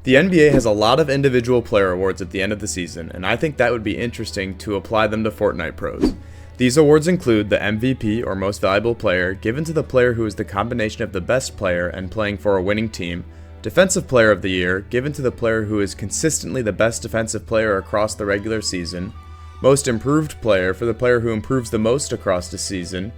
The NBA has a lot of individual player awards at the end of the season, and I think that would be interesting to apply them to Fortnite pros. These awards include the MVP, or Most Valuable Player, given to the player who is the combination of the best player and playing for a winning team, Defensive Player of the Year, given to the player who is consistently the best defensive player across the regular season, Most Improved Player for the player who improves the most across the season,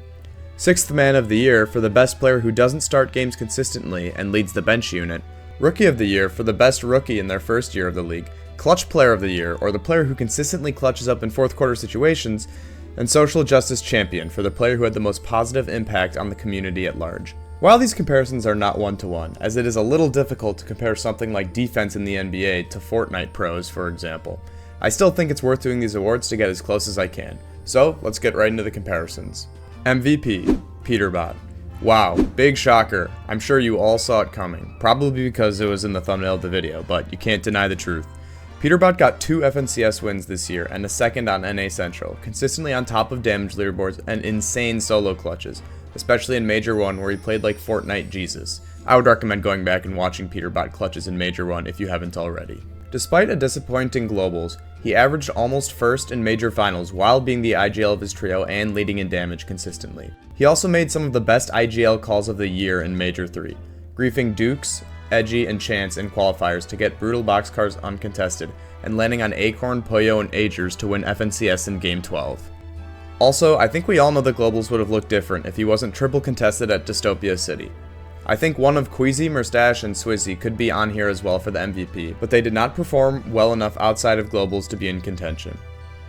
Sixth Man of the Year for the best player who doesn't start games consistently and leads the bench unit, Rookie of the Year for the best rookie in their first year of the league, Clutch Player of the Year, or the player who consistently clutches up in fourth quarter situations, and Social Justice Champion for the player who had the most positive impact on the community at large. While these comparisons are not one-to-one, as it is a little difficult to compare something like defense in the NBA to Fortnite pros, for example, I still think it's worth doing these awards to get as close as I can. So, let's get right into the comparisons. MVP, Peterbot. Wow, big shocker. I'm sure you all saw it coming, probably because it was in the thumbnail of the video, but you can't deny the truth. Peterbot got 2 FNCS wins this year and a second on NA Central, consistently on top of damage leaderboards and insane solo clutches, especially in Major 1 where he played like Fortnite Jesus. I would recommend going back and watching Peterbot clutches in Major 1 if you haven't already. Despite a disappointing globals, he averaged almost first in major finals while being the IGL of his trio and leading in damage consistently. He also made some of the best IGL calls of the year in Major 3, griefing Dukes, Edgy, and Chance in qualifiers to get brutal boxcars uncontested, and landing on Acorn, Poyo, and Agers to win FNCS in Game 12. Also, I think we all know the globals would have looked different if he wasn't triple contested at Dystopia City. I think one of Queasy, Murstache, and Swizzy could be on here as well for the MVP, but they did not perform well enough outside of globals to be in contention.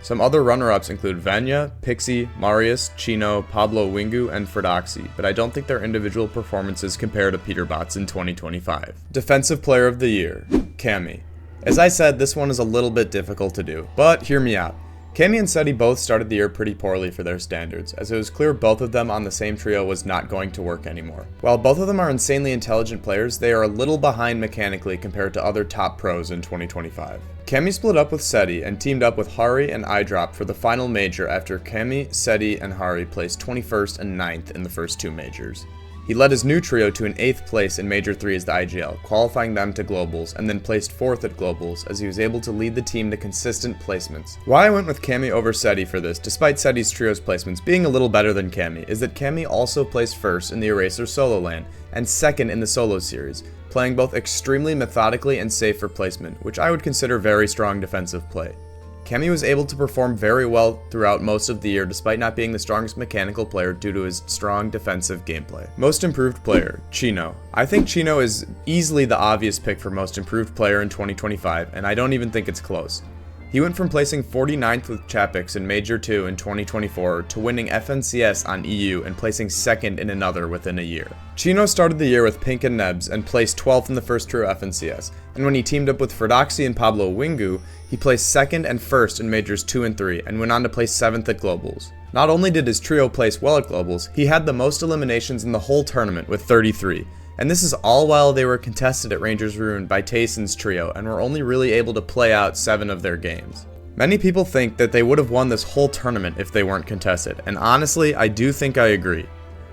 Some other runner-ups include Vanya, Pixie, Marius, Chino, Pablo Wingu, and Fredoxy, but I don't think their individual performances compare to Peterbot's in 2025. Defensive Player of the Year, Cammy. As I said, this one is a little bit difficult to do, but hear me out. Cammy and Seti both started the year pretty poorly for their standards, as it was clear both of them on the same trio was not going to work anymore. While both of them are insanely intelligent players, they are a little behind mechanically compared to other top pros in 2025. Cammy split up with Seti and teamed up with Hari and iDrop for the final major after Cammy, Seti, and Hari placed 21st and 9th in the first 2 majors. He led his new trio to an 8th place in Major 3 as the IGL, qualifying them to Globals, and then placed 4th at Globals as he was able to lead the team to consistent placements. Why I went with Cammy over Seti for this, despite Seti's trio's placements being a little better than Cammy, is that Cammy also placed 1st in the Eraser Solo LAN, and 2nd in the Solo Series, playing both extremely methodically and safe for placement, which I would consider very strong defensive play. Cammy was able to perform very well throughout most of the year despite not being the strongest mechanical player due to his strong defensive gameplay. Most Improved Player, Chino. I think Chino is easily the obvious pick for Most Improved Player in 2025, and I don't even think it's close. He went from placing 49th with Chapix in Major 2 in 2024 to winning FNCS on EU and placing 2nd in another within a year. Chino started the year with Pink and Nebs and placed 12th in the first trio FNCS, and when he teamed up with Fredoxy and Pablo Wingu, he placed 2nd and 1st in Majors 2 and 3 and went on to place 7th at Globals. Not only did his trio place well at Globals, he had the most eliminations in the whole tournament with 33. And this is all while they were contested at Rangers Ruin by Tayson's trio and were only really able to play out 7 of their games. Many people think that they would have won this whole tournament if they weren't contested, and honestly, I do think I agree.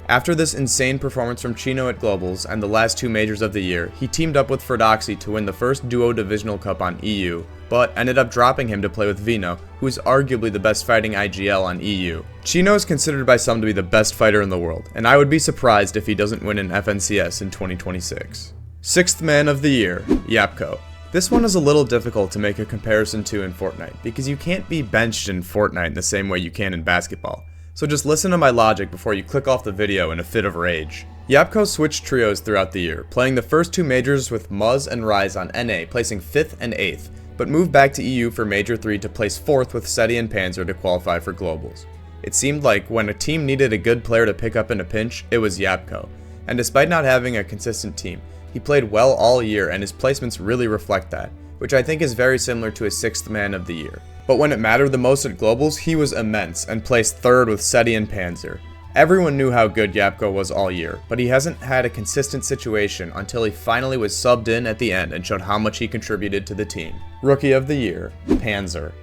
After this insane performance from Chino at Globals and the last 2 majors of the year, he teamed up with Fredoxy to win the first Duo Divisional Cup on EU, but ended up dropping him to play with Vino, who is arguably the best fighting IGL on EU. Chino is considered by some to be the best fighter in the world, and I would be surprised if he doesn't win an FNCS in 2026. Sixth Man of the Year, Yapko. This one is a little difficult to make a comparison to in Fortnite, because you can't be benched in Fortnite in the same way you can in basketball. So just listen to my logic before you click off the video in a fit of rage. Yapko switched trios throughout the year, playing the first 2 majors with Muzz and Rise on NA, placing 5th and 8th, but moved back to EU for Major 3 to place 4th with Seti and Panzer to qualify for Globals. It seemed like when a team needed a good player to pick up in a pinch, it was Yapko, and despite not having a consistent team, he played well all year and his placements really reflect that, which I think is very similar to his 6th Man of the Year. But when it mattered the most at Globals, he was immense and placed 3rd with Seti and Panzer. Everyone knew how good Yapko was all year, but he hasn't had a consistent situation until he finally was subbed in at the end and showed how much he contributed to the team. Rookie of the Year, Panzer.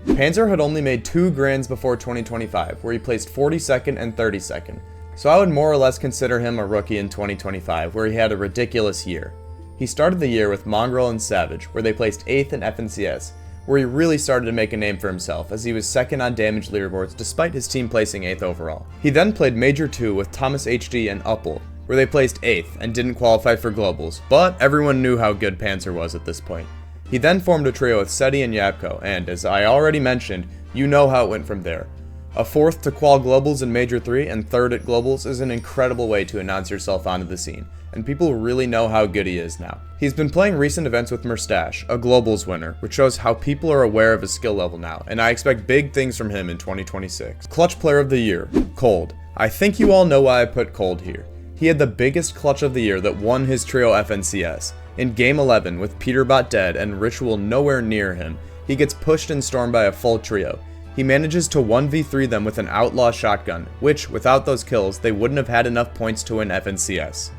Panzer had only made 2 grands before 2025, where he placed 42nd and 32nd, so I would more or less consider him a rookie in 2025, where he had a ridiculous year. He started the year with Mongrel and Savage, where they placed 8th in FNCS, where he really started to make a name for himself, as he was 2nd on damage leaderboards despite his team placing 8th overall. He then played Major 2 with Thomas HD and Uppel, where they placed 8th and didn't qualify for globals, but everyone knew how good Panzer was at this point. He then formed a trio with Seti and Yapko, and as I already mentioned, you know how it went from there. A 4th to qual globals in Major 3 and 3rd at globals is an incredible way to announce yourself onto the scene, and people really know how good he is now. He's been playing recent events with Merstache, a globals winner, which shows how people are aware of his skill level now, and I expect big things from him in 2026. Clutch Player of the Year, Cold. I think you all know why I put Cold here. He had the biggest clutch of the year that won his trio FNCS. In Game 11, with Peterbot dead and Ritual nowhere near him, he gets pushed and stormed by a full trio. He manages to 1v3 them with an outlaw shotgun, which, without those kills, they wouldn't have had enough points to win FNCS.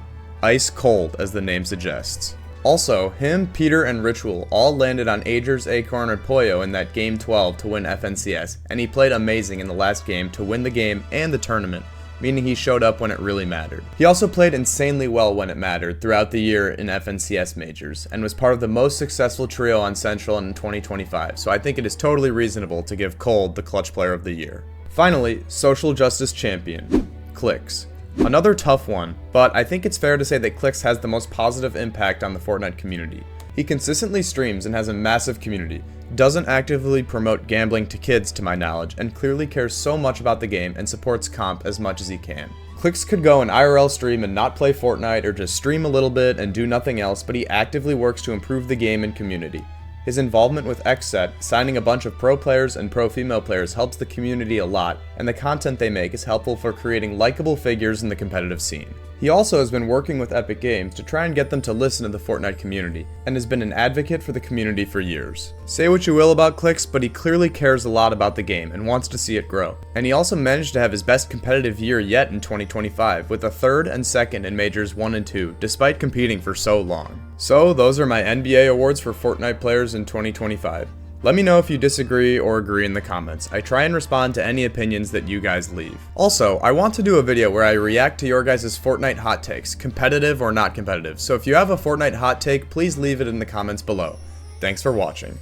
Ice cold, as the name suggests. Also, him, Peter, and Ritual all landed on Agers, Acorn, and Pollo in that Game 12 to win FNCS, and he played amazing in the last game to win the game and the tournament, meaning he showed up when it really mattered. He also played insanely well when it mattered throughout the year in FNCS majors, and was part of the most successful trio on Central in 2025, so I think it is totally reasonable to give Cold the Clutch Player of the Year. Finally, Social Justice Champion, Clix. Another tough one, but I think it's fair to say that Clix has the most positive impact on the Fortnite community. He consistently streams and has a massive community, doesn't actively promote gambling to kids to my knowledge, and clearly cares so much about the game and supports comp as much as he can. Clix could go an IRL stream and not play Fortnite or just stream a little bit and do nothing else, but he actively works to improve the game and community. His involvement with XSET, signing a bunch of pro players and pro female players helps the community a lot, and the content they make is helpful for creating likable figures in the competitive scene. He also has been working with Epic Games to try and get them to listen to the Fortnite community, and has been an advocate for the community for years. Say what you will about Clix, but he clearly cares a lot about the game and wants to see it grow. And he also managed to have his best competitive year yet in 2025, with a 3rd and 2nd in Majors 1 and 2, despite competing for so long. So those are my NBA awards for Fortnite players in 2025. Let me know if you disagree or agree in the comments. I try and respond to any opinions that you guys leave. Also, I want to do a video where I react to your guys' Fortnite hot takes, competitive or not competitive, so if you have a Fortnite hot take, please leave it in the comments below. Thanks for watching.